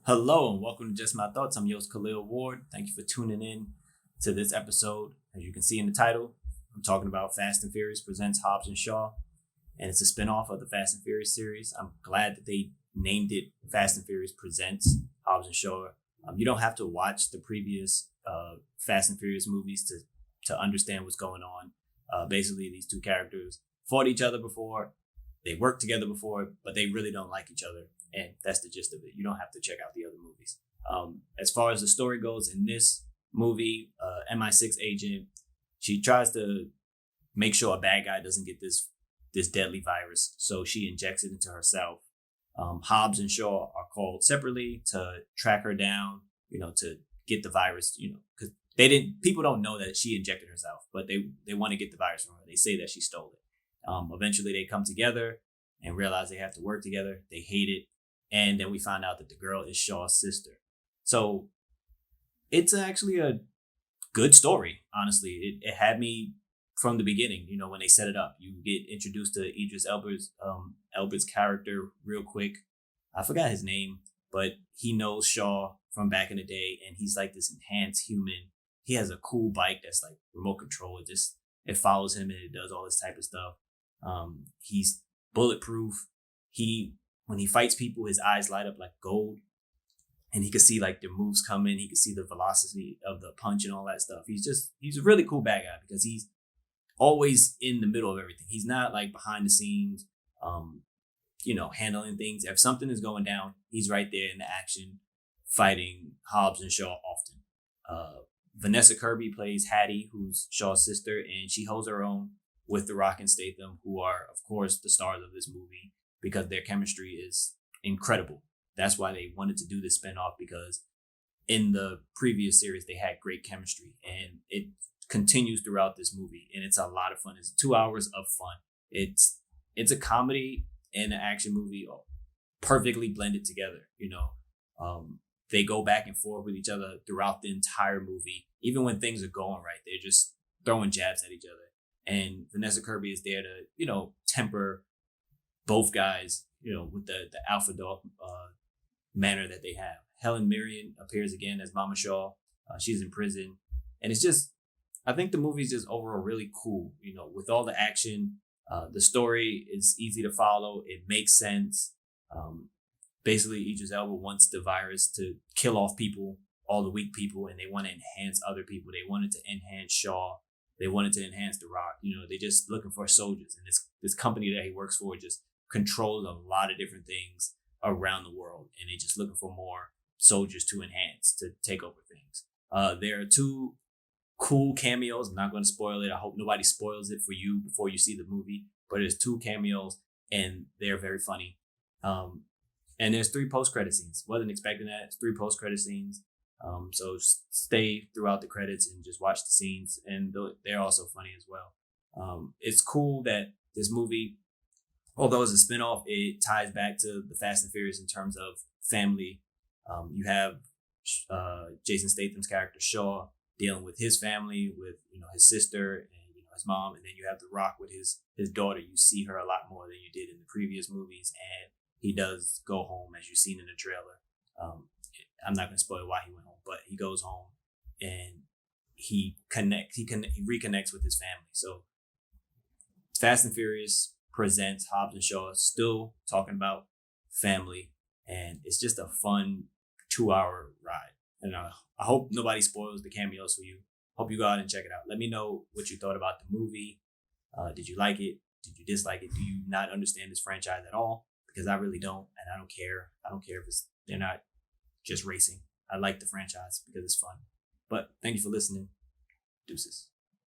Hello and welcome to Just My Thoughts. I'm your host Khaleel Ward. Thank you for tuning in to this episode. As you can see in the title, I'm talking about Fast and Furious presents Hobbs and Shaw, and it's a spinoff of the Fast and Furious series. I'm glad that they named it Fast and Furious presents Hobbs and Shaw. You don't have to watch the previous Fast and Furious movies to understand what's going on. Basically, these two characters fought each other before, they worked together before, but they really don't like each other. And that's the gist of it. You don't have to check out the other movies. As far as the story goes, in this movie, MI6 agent, she tries to make sure a bad guy doesn't get this deadly virus, so she injects it into herself. Hobbs and Shaw are called separately to track her down, to get the virus, because people don't know that she injected herself, but they want to get the virus from her. They say that she stole it. Eventually, they come together and realize they have to work together. They hate it. And then we find out that the girl is Shaw's sister. So it's actually a good story, honestly. It had me from the beginning, when they set it up. You get introduced to Idris Elba's character real quick. I forgot his name, but he knows Shaw from back in the day, and he's like this enhanced human. He has a cool bike that's like remote control. It follows him and it does all this type of stuff. He's bulletproof. When he fights people, his eyes light up like gold, and he could see like their moves coming. He could see the velocity of the punch and all that stuff. He's a really cool bad guy because he's always in the middle of everything. He's not like behind the scenes, handling things. If something is going down, he's right there in the action, fighting Hobbs and Shaw often. Vanessa Kirby plays Hattie, who's Shaw's sister, and she holds her own with The Rock and Statham, who are, of course, the stars of this movie, because their chemistry is incredible. That's why they wanted to do this spinoff, because in the previous series, they had great chemistry, and it continues throughout this movie, and it's a lot of fun. It's 2 hours of fun. It's a comedy and an action movie perfectly blended together. They go back and forth with each other throughout the entire movie. Even when things are going right, they're just throwing jabs at each other. And Vanessa Kirby is there to, temper both guys, with the alpha dog manner that they have. Helen Mirren appears again as Mama Shaw. She's in prison. And I think the movie's just overall really cool, with all the action. The story is easy to follow. It makes sense. Basically, Idris Elba wants the virus to kill off people, all the weak people, and they want to enhance other people. They wanted to enhance Shaw. They wanted to enhance The Rock. They're just looking for soldiers. And this company that he works for just controls a lot of different things around the world. And they're just looking for more soldiers to enhance, to take over things. There are two cool cameos. I'm not going to spoil it. I hope nobody spoils it for you before you see the movie. But there's two cameos, and they're very funny. And there's 3 post-credit scenes. Wasn't expecting that. It's 3 post-credit scenes. So stay throughout the credits and just watch the scenes, and they're also funny as well. It's cool that this movie, although it's a spinoff, it ties back to the Fast and Furious in terms of family. You have Jason Statham's character Shaw dealing with his family, with his sister and his mom, and then you have The Rock with his daughter. You see her a lot more than you did in the previous movies, and he does go home, as you've seen in the trailer. I'm not going to spoil why he went home, but he goes home and he reconnects with his family. So Fast and Furious presents Hobbs and Shaw, still talking about family, and it's just a fun 2-hour ride. And I hope nobody spoils the cameos for you. Hope you go out and check it out. Let me know what you thought about the movie. Did you like it? Did you dislike it? Do you not understand this franchise at all? Because I really don't, and I don't care. I don't care if they're not just racing. I like the franchise because it's fun. But thank you for listening. Deuces.